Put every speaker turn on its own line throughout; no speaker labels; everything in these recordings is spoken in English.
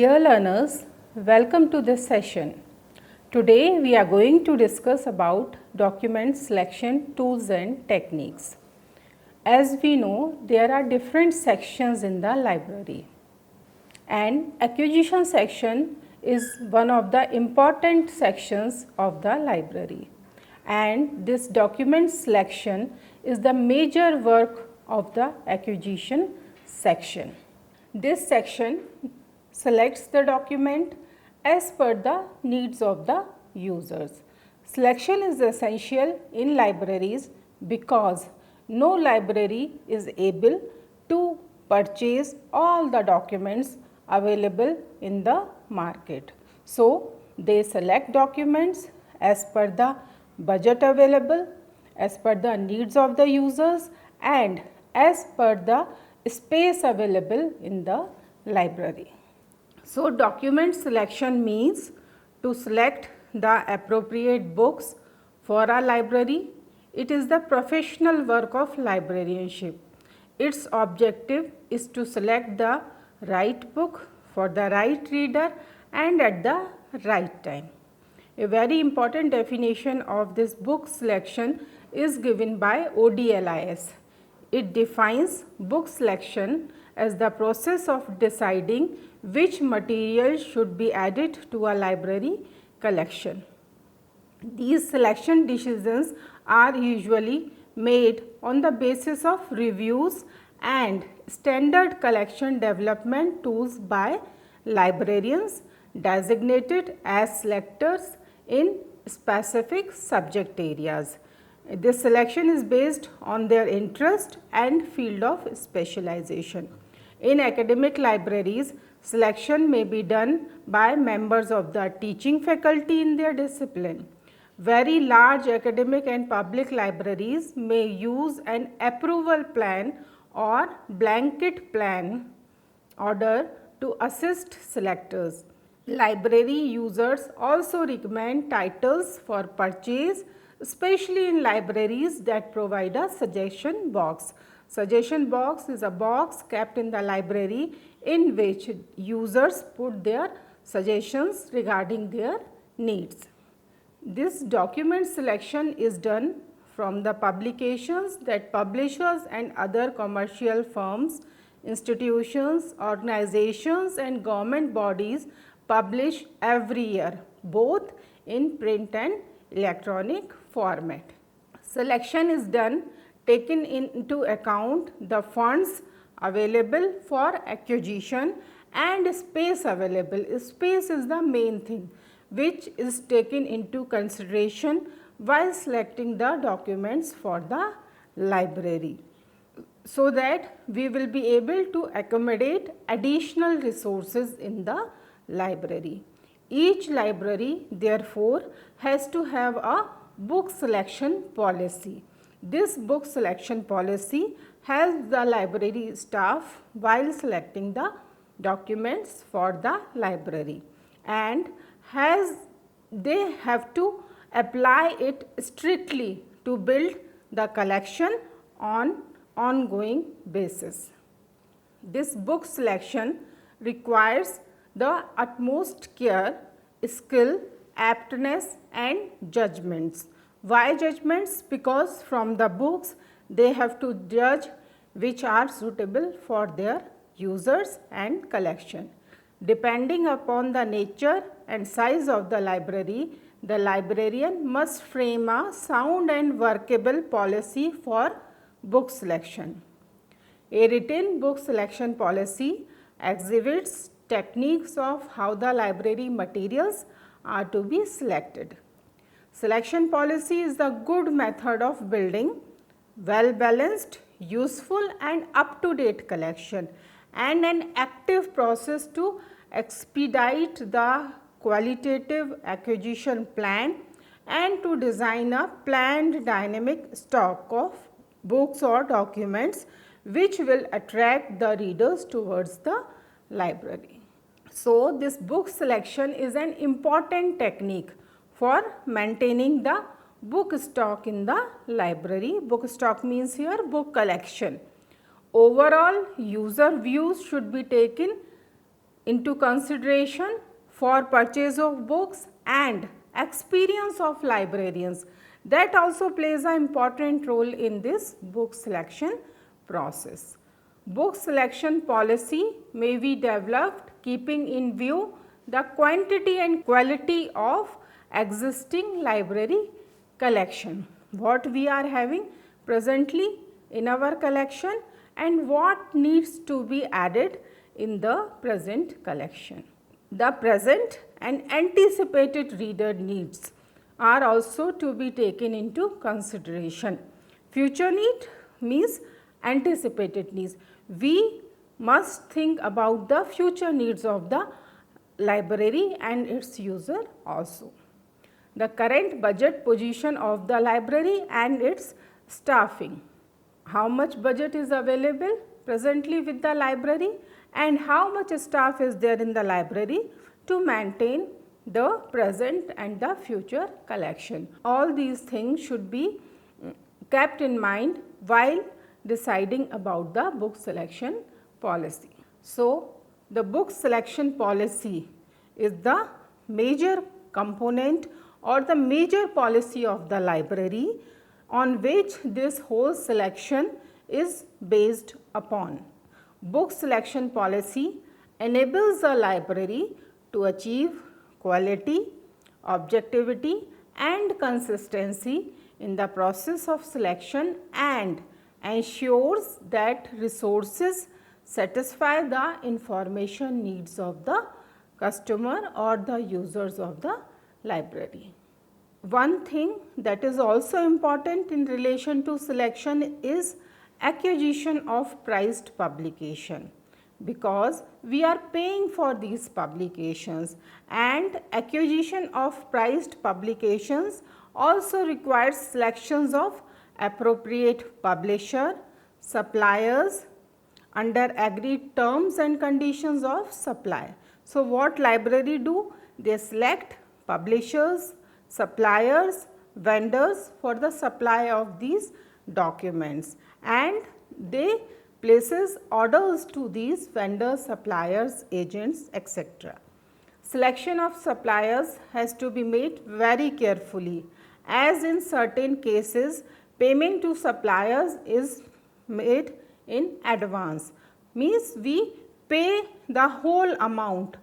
Dear learners, welcome to this session. Today we are going to discuss about document selection tools and techniques. As we know, there are different sections in the library, and acquisition section is one of the important sections of the library, and this document selection is the major work of the acquisition section. This section selects the document as per the needs of the users. Selection is essential in libraries because no library is able to purchase all the documents available in the market. So, they select documents as per the budget available, as per the needs of the users, and as per the space available in the library. So, document selection means to select the appropriate books for a library. It is the professional work of librarianship. Its objective is to select the right book for the right reader and at the right time. A very important definition of this book selection is given by ODLIS. It defines book selection as the process of deciding which material should be added to a library collection. These selection decisions are usually made on the basis of reviews and standard collection development tools by librarians designated as selectors in specific subject areas. This selection is based on their interest and field of specialization. In academic libraries, selection may be done by members of the teaching faculty in their discipline. Very large academic and public libraries may use an approval plan or blanket plan order to assist selectors. Library users also recommend titles for purchase, especially in libraries that provide a suggestion box. Suggestion box is a box kept in the library in which users put their suggestions regarding their needs. This document selection is done from the publications that publishers and other commercial firms, institutions, organizations and government bodies publish every year, both in print and electronic format. Selection is done taking into account the funds available for acquisition and space available. Space is the main thing which is taken into consideration while selecting the documents for the library, so that we will be able to accommodate additional resources in the library. Each library therefore has to have a book selection policy. This book selection policy helps the library staff while selecting the documents for the library, and they have to apply it strictly to build the collection on ongoing basis. This book selection requires the utmost care, skill, aptness and judgments. Why judgments? Because from the books they have to judge which are suitable for their users and collection. Depending upon the nature and size of the library, the librarian must frame a sound and workable policy for book selection. A written book selection policy exhibits techniques of how the library materials are to be selected. Selection policy is the good method of building well-balanced, useful and up-to-date collection, and an active process to expedite the qualitative acquisition plan and to design a planned dynamic stock of books or documents which will attract the readers towards the library. So, this book selection is an important technique for maintaining the book stock in the library. Book stock means here book collection. Overall, user views should be taken into consideration for purchase of books and experience of librarians. That also plays an important role in this book selection process. Book selection policy may be developed keeping in view the quantity and quality of existing library collection. What we are having presently in our collection and what needs to be added in the present collection. The present and anticipated reader needs are also to be taken into consideration. Future need means anticipated needs. We must think about the future needs of the library and its user also. The current budget position of the library and its staffing. How much budget is available presently with the library and how much staff is there in the library to maintain the present and the future collection. All these things should be kept in mind while deciding about the book selection policy. So, the book selection policy is the major component or the major policy of the library on which this whole selection is based upon. Book selection policy enables the library to achieve quality, objectivity and consistency in the process of selection and ensures that resources satisfy the information needs of the customer or the users of the library. One thing that is also important in relation to selection is acquisition of priced publication, because we are paying for these publications and acquisition of priced publications also requires selections of appropriate publisher, suppliers under agreed terms and conditions of supply. So, what library do? They select publishers, suppliers, vendors for the supply of these documents and they places orders to these vendors, suppliers, agents, etc. Selection of suppliers has to be made very carefully, as in certain cases payment to suppliers is made in advance, means we pay the whole amount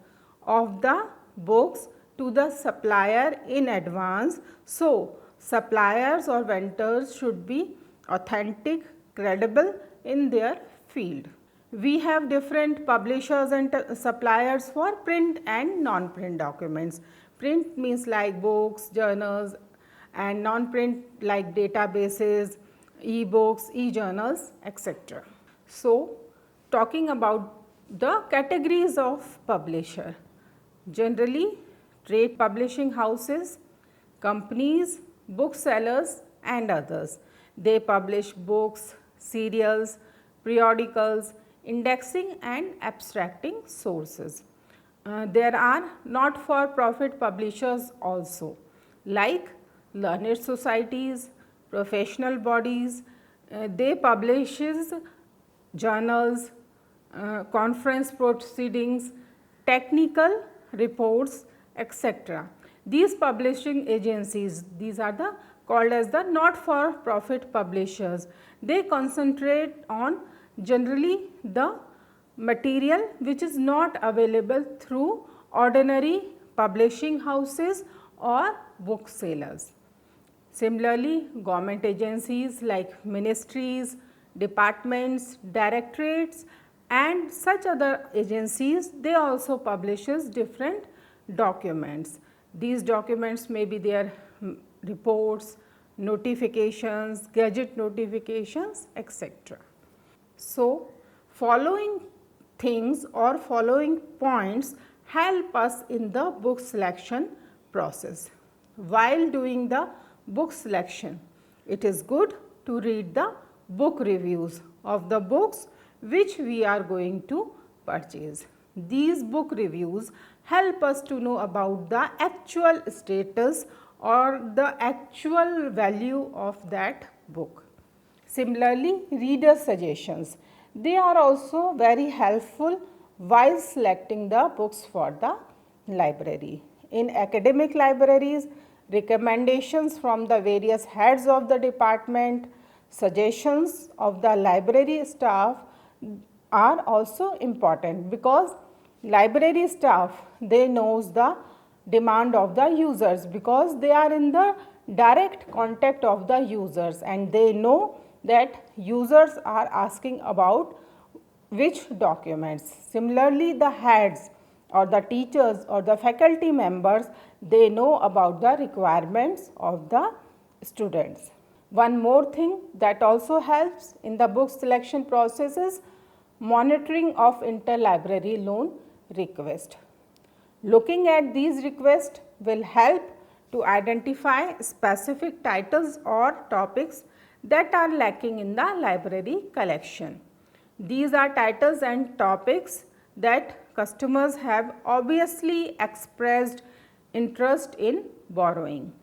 of the books to the supplier in advance. So, suppliers or vendors should be authentic, credible in their field. We have different publishers and suppliers for print and non-print documents. Print means like books, journals and non-print like databases, e-books, e-journals, etc. So, talking about the categories of publisher, generally trade publishing houses, companies, booksellers and others. They publish books, serials, periodicals, indexing and abstracting sources. There are not-for-profit publishers also like learned societies, professional bodies. They publishes journals, conference proceedings, technical reports, etc. These publishing agencies, these are the called as the not-for-profit publishers. They concentrate on generally the material which is not available through ordinary publishing houses or booksellers. Similarly, government agencies like ministries, departments, directorates and such other agencies, they also publishes different documents. These documents may be their reports, notifications, gazette notifications, etc. So, following things or following points help us in the book selection process. While doing the book selection, it is good to read the book reviews of the books which we are going to purchase. These book reviews help us to know about the actual status or the actual value of that book. Similarly, reader suggestions, they are also very helpful while selecting the books for the library. In academic libraries, recommendations from the various heads of the department, suggestions of the library staff are also important, because library staff, they knows the demand of the users, because they are in the direct contact of the users and they know that users are asking about which documents. Similarly, the heads or the teachers or the faculty members, they know about the requirements of the students. One more thing that also helps in the book selection process is monitoring of interlibrary loan request. Looking at these requests will help to identify specific titles or topics that are lacking in the library collection. These are titles and topics that customers have obviously expressed interest in borrowing.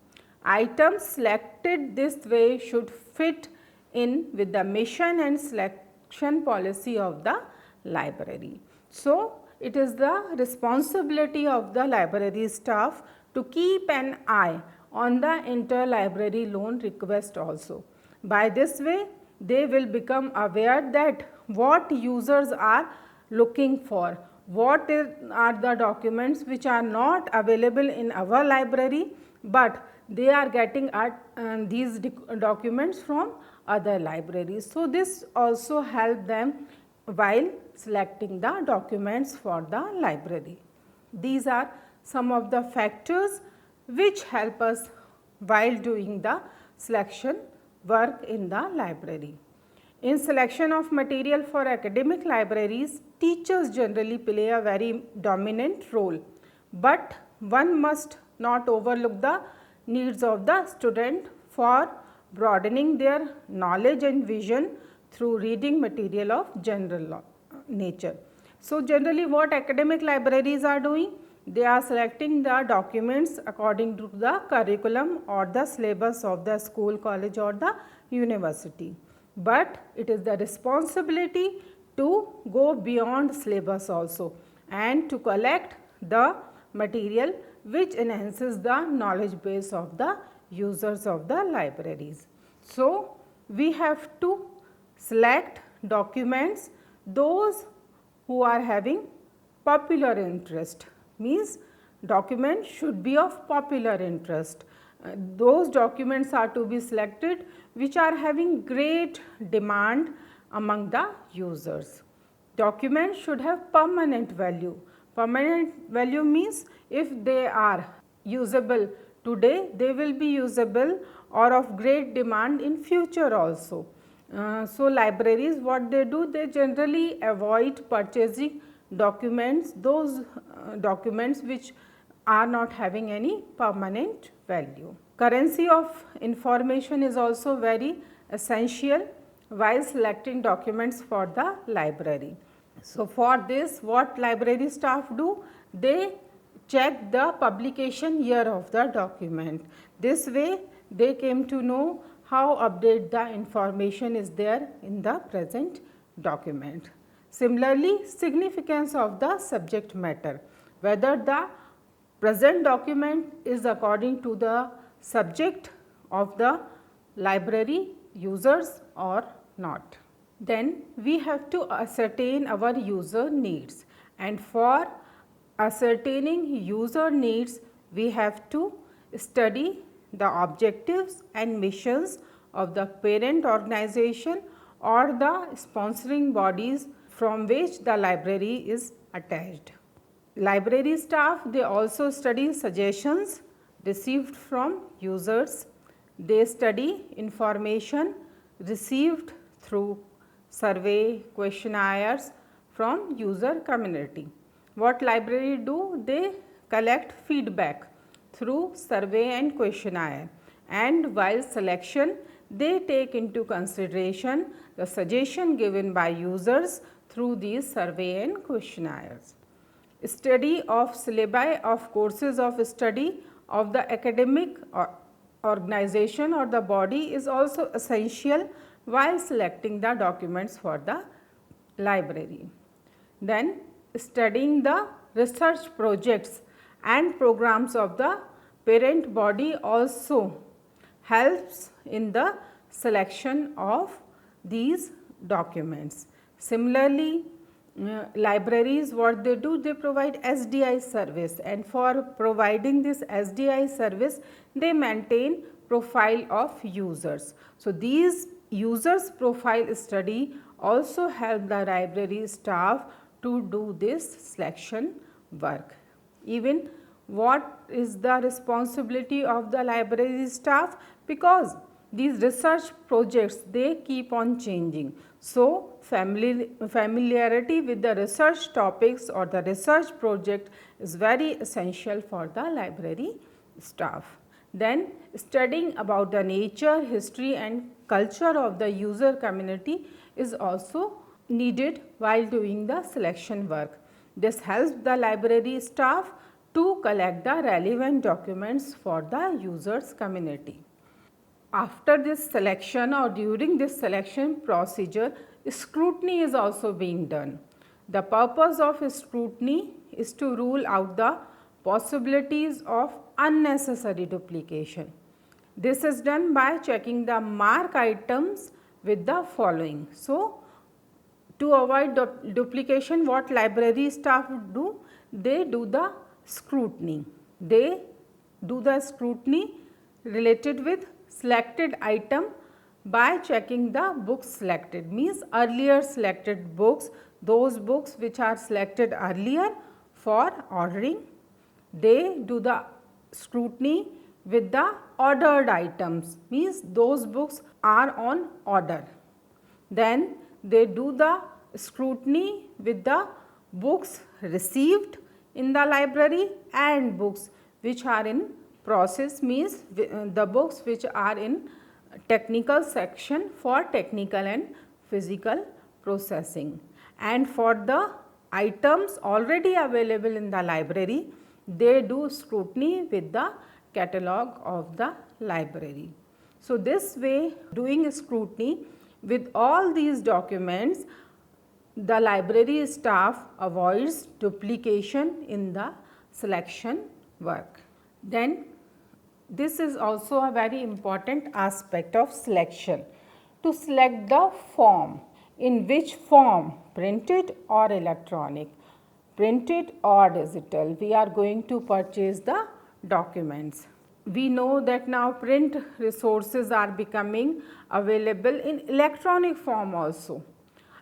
Items selected this way should fit in with the mission and selection policy of the library. So, it is the responsibility of the library staff to keep an eye on the interlibrary loan request also. By this way, they will become aware that what users are looking for, what are the documents which are not available in our library, but they are getting these documents from other libraries. So, this also help them while selecting the documents for the library. These are some of the factors which help us while doing the selection work in the library. In selection of material for academic libraries, teachers generally play a very dominant role, but one must not overlook the needs of the student for broadening their knowledge and vision through reading material of general nature. So, generally what academic libraries are doing? They are selecting the documents according to the curriculum or the syllabus of the school, college or the university. But it is the responsibility to go beyond syllabus also and to collect the material which enhances the knowledge base of the users of the libraries. So, we have to select documents those who are having popular interest, means documents should be of popular interest. Those documents are to be selected which are having great demand among the users. Documents should have permanent value. Permanent value means if they are usable today, they will be usable or of great demand in future also. So, libraries what they do, they generally avoid purchasing documents, those documents which are not having any permanent value. Currency of information is also very essential while selecting documents for the library. So, for this what library staff do? They check the publication year of the document. This way they came to know how update the information is there in the present document. Similarly, significance of the subject matter, whether the present document is according to the subject of the library users or not. Then we have to ascertain our user needs, and for ascertaining user needs we have to study the objectives and missions of the parent organization or the sponsoring bodies from which the library is attached. Library staff, they also study suggestions received from users. They study information received through survey, questionnaires from user community. What library do? They collect feedback through survey and questionnaire, and while selection they take into consideration the suggestion given by users through these survey and questionnaires. Study of syllabi of courses of study of the academic organization or the body is also essential while selecting the documents for the library. Then studying the research projects and programs of the parent body also helps in the selection of these documents. Similarly, libraries, what they do, they provide SDI service, and for providing this SDI service they maintain profile of users. So, these users profile study also help the library staff to do this selection work. Even what is the responsibility of the library staff, because these research projects they keep on changing. So, familiarity with the research topics or the research project is very essential for the library staff. Then studying about the nature, history and culture of the user community is also needed while doing the selection work. This helps the library staff to collect the relevant documents for the users community. After this selection or during this selection procedure, scrutiny is also being done. The purpose of scrutiny is to rule out the possibilities of unnecessary duplication. This is done by checking the mark items with the following. So, to avoid duplication, what library staff do? They do the scrutiny. They do the scrutiny related with selected item by checking the books selected, means earlier selected books, those books which are selected earlier for ordering. They do the scrutiny with the ordered items, means those books are on order. Then they do the scrutiny with the books received in the library and books which are in process, means the books which are in technical section for technical and physical processing. And for the items already available in the library, they do scrutiny with the catalog of the library. So, this way doing scrutiny with all these documents, the library staff avoids duplication in the selection work. Then this is also a very important aspect of selection, to select the form. In which form, printed or electronic, printed or digital, we are going to purchase the documents. We know that now print resources are becoming available in electronic form also.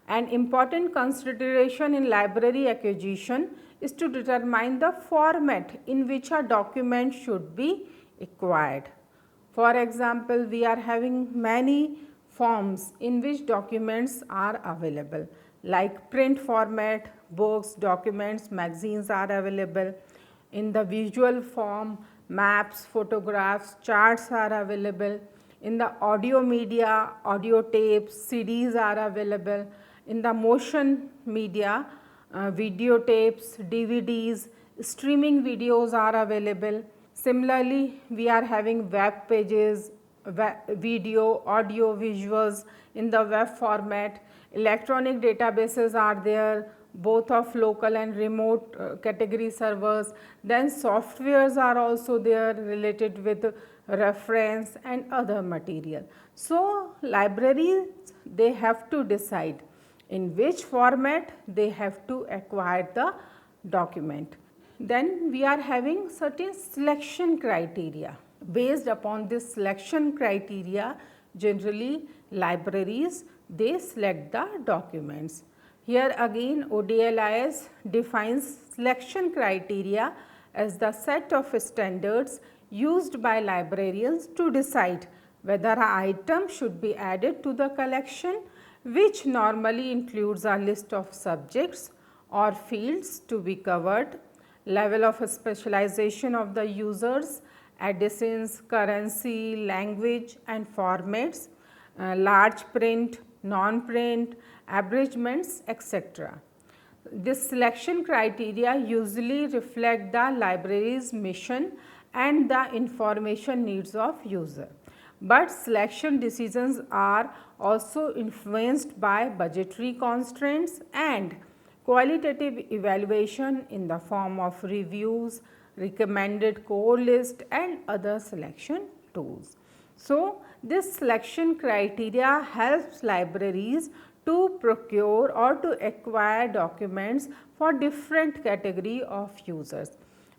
An important consideration in library acquisition is to determine the format in which a document should be acquired. For example, we are having many forms in which documents are available, like print format, books, documents, magazines are available. In the visual form, maps, photographs, charts are available. In the audio media, audio tapes, CDs are available. In the motion media, videotapes, DVDs, streaming videos are available. Similarly, we are having web pages, video, audio, visuals in the web format. Electronic databases are there, both of local and remote category servers. Then softwares are also there related with reference and other material. So, libraries, they have to decide in which format they have to acquire the document. Then we are having certain selection criteria. Based upon this selection criteria, generally libraries, they select the documents. Here again ODLIS defines selection criteria as the set of standards used by librarians to decide whether an item should be added to the collection, which normally includes a list of subjects or fields to be covered, level of specialization of the users, editions, currency, language and formats, large print, non-print, abridgments, etc. This selection criteria usually reflect the library's mission and the information needs of user. But selection decisions are also influenced by budgetary constraints and qualitative evaluation in the form of reviews, recommended core list and other selection tools. So, this selection criteria helps libraries to procure or to acquire documents for different category of users.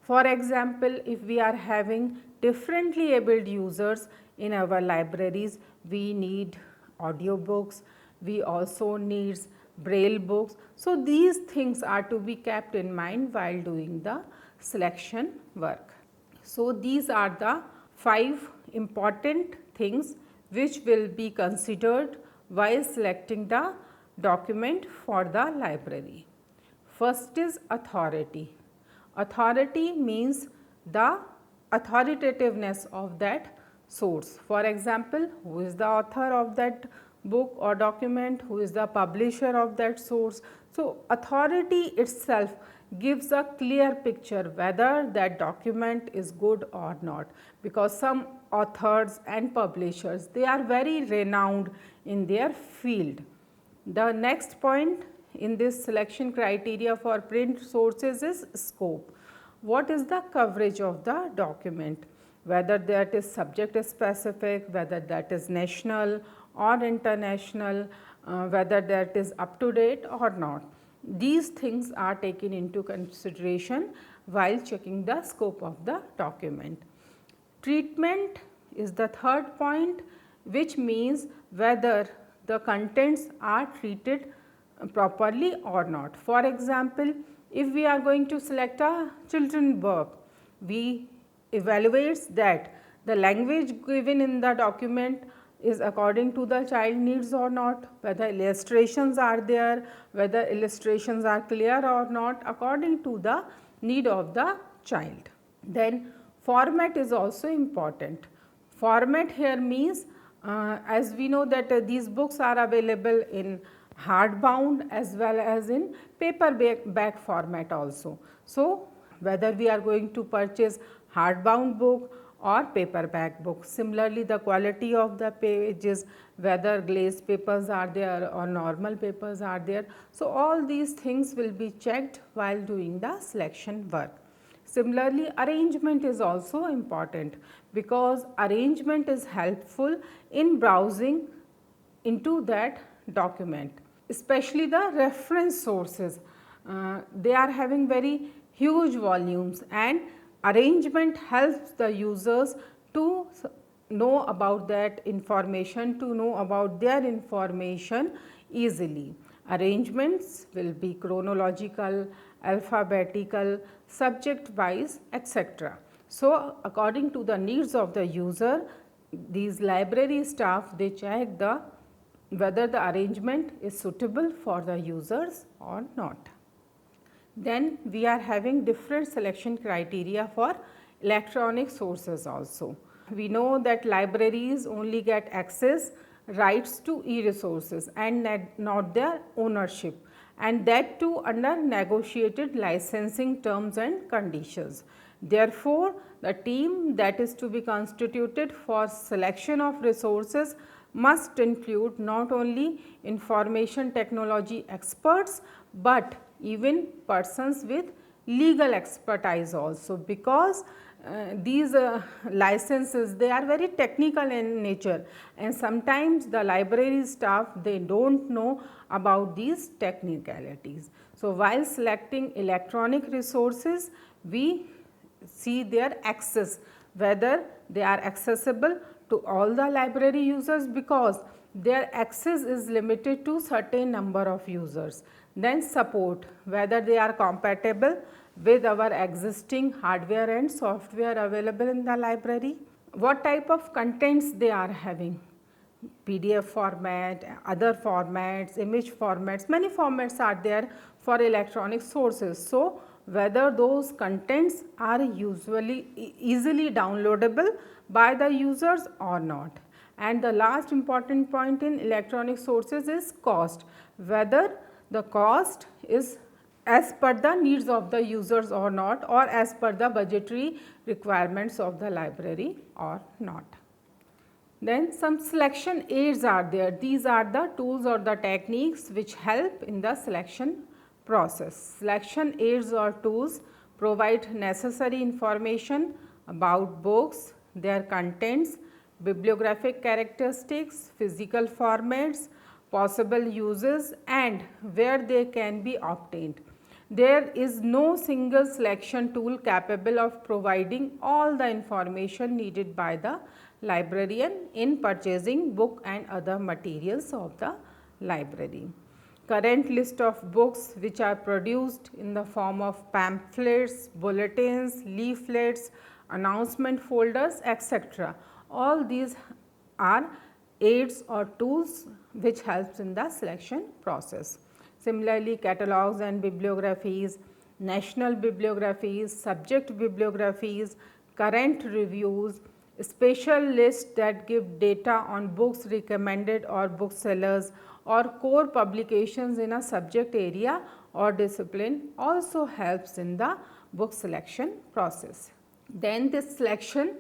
For example, if we are having differently abled users in our libraries, we need audiobooks, we also need braille books. So, these things are to be kept in mind while doing the selection work. So, these are the 5 important things which will be considered while selecting the document for the library. First is authority. Authority means the authoritativeness of that source. For example, who is the author of that book or document, who is the publisher of that source. So, authority itself gives a clear picture whether that document is good or not, because some authors and publishers, they are very renowned in their field. The next point in this selection criteria for print sources is scope. What is the coverage of the document? Whether that is subject specific, whether that is national or international, whether that is up to date or not. These things are taken into consideration while checking the scope of the document. Treatment is the third point, which means whether the contents are treated properly or not. For example, if we are going to select a children's book, we evaluate that the language given in the document is according to the child needs or not, whether illustrations are there, whether illustrations are clear or not, according to the need of the child. Then format is also important. Format here means as we know that these books are available in hardbound as well as in paperback format also. So, whether we are going to purchase hardbound book or paperback book. Similarly, the quality of the pages, whether glazed papers are there or normal papers are there. So, all these things will be checked while doing the selection work. Similarly, arrangement is also important, because arrangement is helpful in browsing into that document, especially the reference sources. They are having very huge volumes, and arrangement helps the users to know about that information, to know about their information easily. Arrangements will be chronological, alphabetical, subject wise, etc. So, according to the needs of the user, these library staff, they check the whether the arrangement is suitable for the users or not. Then we are having different selection criteria for electronic sources also. We know that libraries only get access rights to e-resources and not their ownership, and that too under negotiated licensing terms and conditions. Therefore, the team that is to be constituted for selection of resources must include not only information technology experts, but even persons with legal expertise also, because these licenses, they are very technical in nature, and sometimes the library staff, they do not know about these technicalities. So, while selecting electronic resources, we see their access, whether they are accessible to all the library users, because their access is limited to certain number of users. Then support, whether they are compatible with our existing hardware and software available in the library. What type of contents they are having, PDF format, other formats, image formats, many formats are there for electronic sources. So, whether those contents are easily downloadable by the users or not. And the last important point in electronic sources is cost, whether the cost is as per the needs of the users or not, or as per the budgetary requirements of the library or not. Then some selection aids are there. These are the tools or the techniques which help in the selection process. Selection aids or tools provide necessary information about books, their contents, bibliographic characteristics, physical formats, possible uses and where they can be obtained. There is no single selection tool capable of providing all the information needed by the librarian in purchasing book and other materials of the library. Current list of books which are produced in the form of pamphlets, bulletins, leaflets, announcement folders, etc. All these are aids or tools which helps in the selection process. Similarly, catalogs and bibliographies, national bibliographies, subject bibliographies, current reviews, special lists that give data on books recommended or booksellers or core publications in a subject area or discipline also helps in the book selection process. Then this selection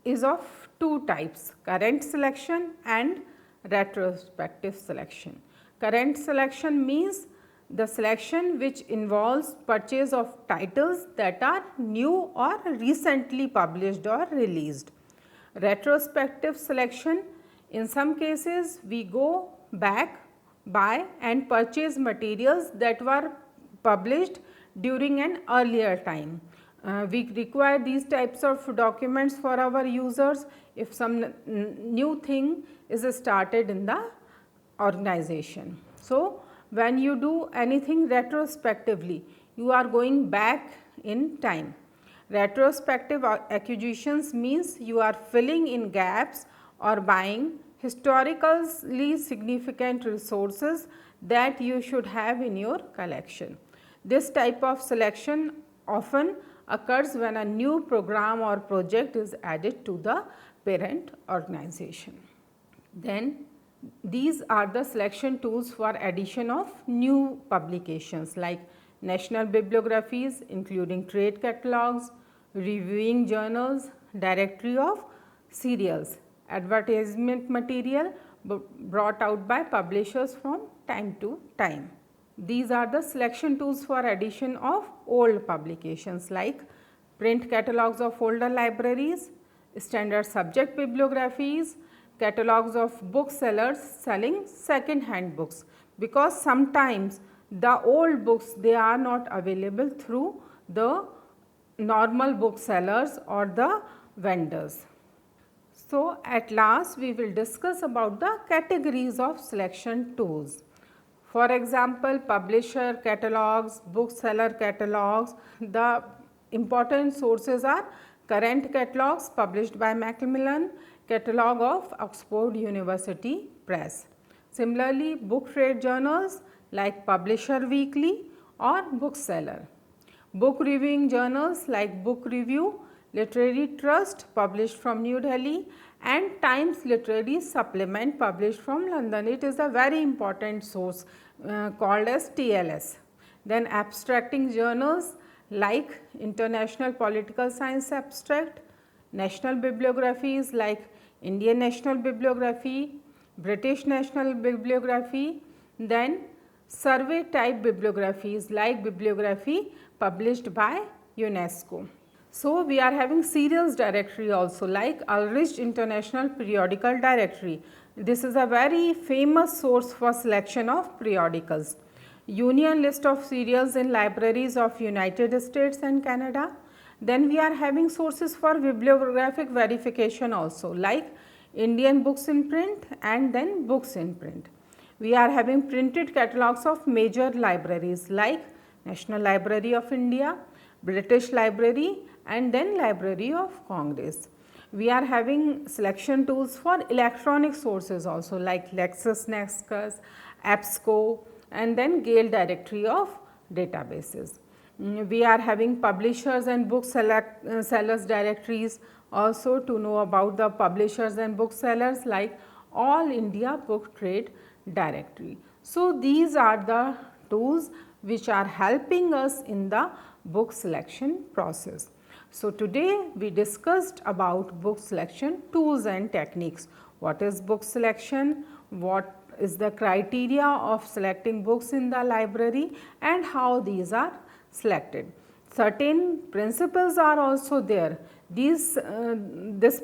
is of two types, current selection and retrospective selection. Current selection means the selection which involves purchase of titles that are new or recently published or released. Retrospective selection, in some cases we go back, buy and purchase materials that were published during an earlier time. We require these types of documents for our users if some new thing is started in the organization. So, when you do anything retrospectively, you are going back in time. Retrospective acquisitions means you are filling in gaps or buying historically significant resources that you should have in your collection. This type of selection often occurs when a new program or project is added to the parent organization. Then these are the selection tools for addition of new publications like national bibliographies including trade catalogs, reviewing journals, directory of serials, advertisement material brought out by publishers from time to time. These are the selection tools for addition of old publications like print catalogs of older libraries, standard subject bibliographies, catalogs of booksellers selling second hand books, because sometimes the old books they are not available through the normal booksellers or the vendors. So, at last we will discuss about the categories of selection tools. For example, publisher catalogs, bookseller catalogs, the important sources are current catalogs published by Macmillan, catalog of Oxford University Press. Similarly, book trade journals like Publisher Weekly or Bookseller. Book reviewing journals like Book Review, Literary Trust published from New Delhi and Times Literary Supplement published from London. It is a very important source called as TLS. Then abstracting journals like International Political Science Abstract, national bibliographies like Indian National Bibliography, British National Bibliography, then survey type bibliographies like bibliography published by UNESCO. So, we are having serials directory also like Ulrich International Periodical Directory. This is a very famous source for selection of periodicals. Union list of serials in libraries of United States and Canada. Then we are having sources for bibliographic verification also like Indian books in print and then books in print. We are having printed catalogs of major libraries like National Library of India, British Library and then Library of Congress. We are having selection tools for electronic sources also like LexisNexis, EBSCO and then Gale directory of databases. We are having publishers and booksellers directories also to know about the publishers and booksellers like All India Book Trade Directory. So, these are the tools which are helping us in the book selection process. So, today we discussed about book selection tools and techniques. What is book selection? What is the criteria of selecting books in the library and how these are selected. Certain principles are also there. This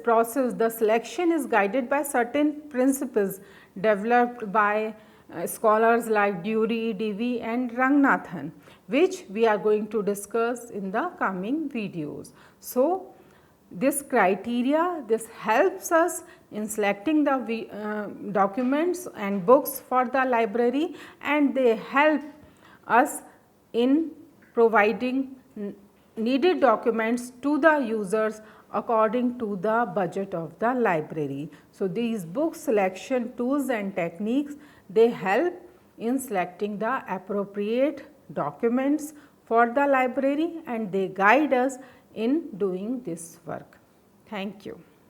process, the selection is guided by certain principles developed by scholars like Dury, Divi and Ranganathan, which we are going to discuss in the coming videos. So, this criteria, this helps us in selecting the documents and books for the library, and they help us in providing needed documents to the users according to the budget of the library. So, these book selection tools and techniques, they help in selecting the appropriate documents for the library, and they guide us in doing this work. Thank you.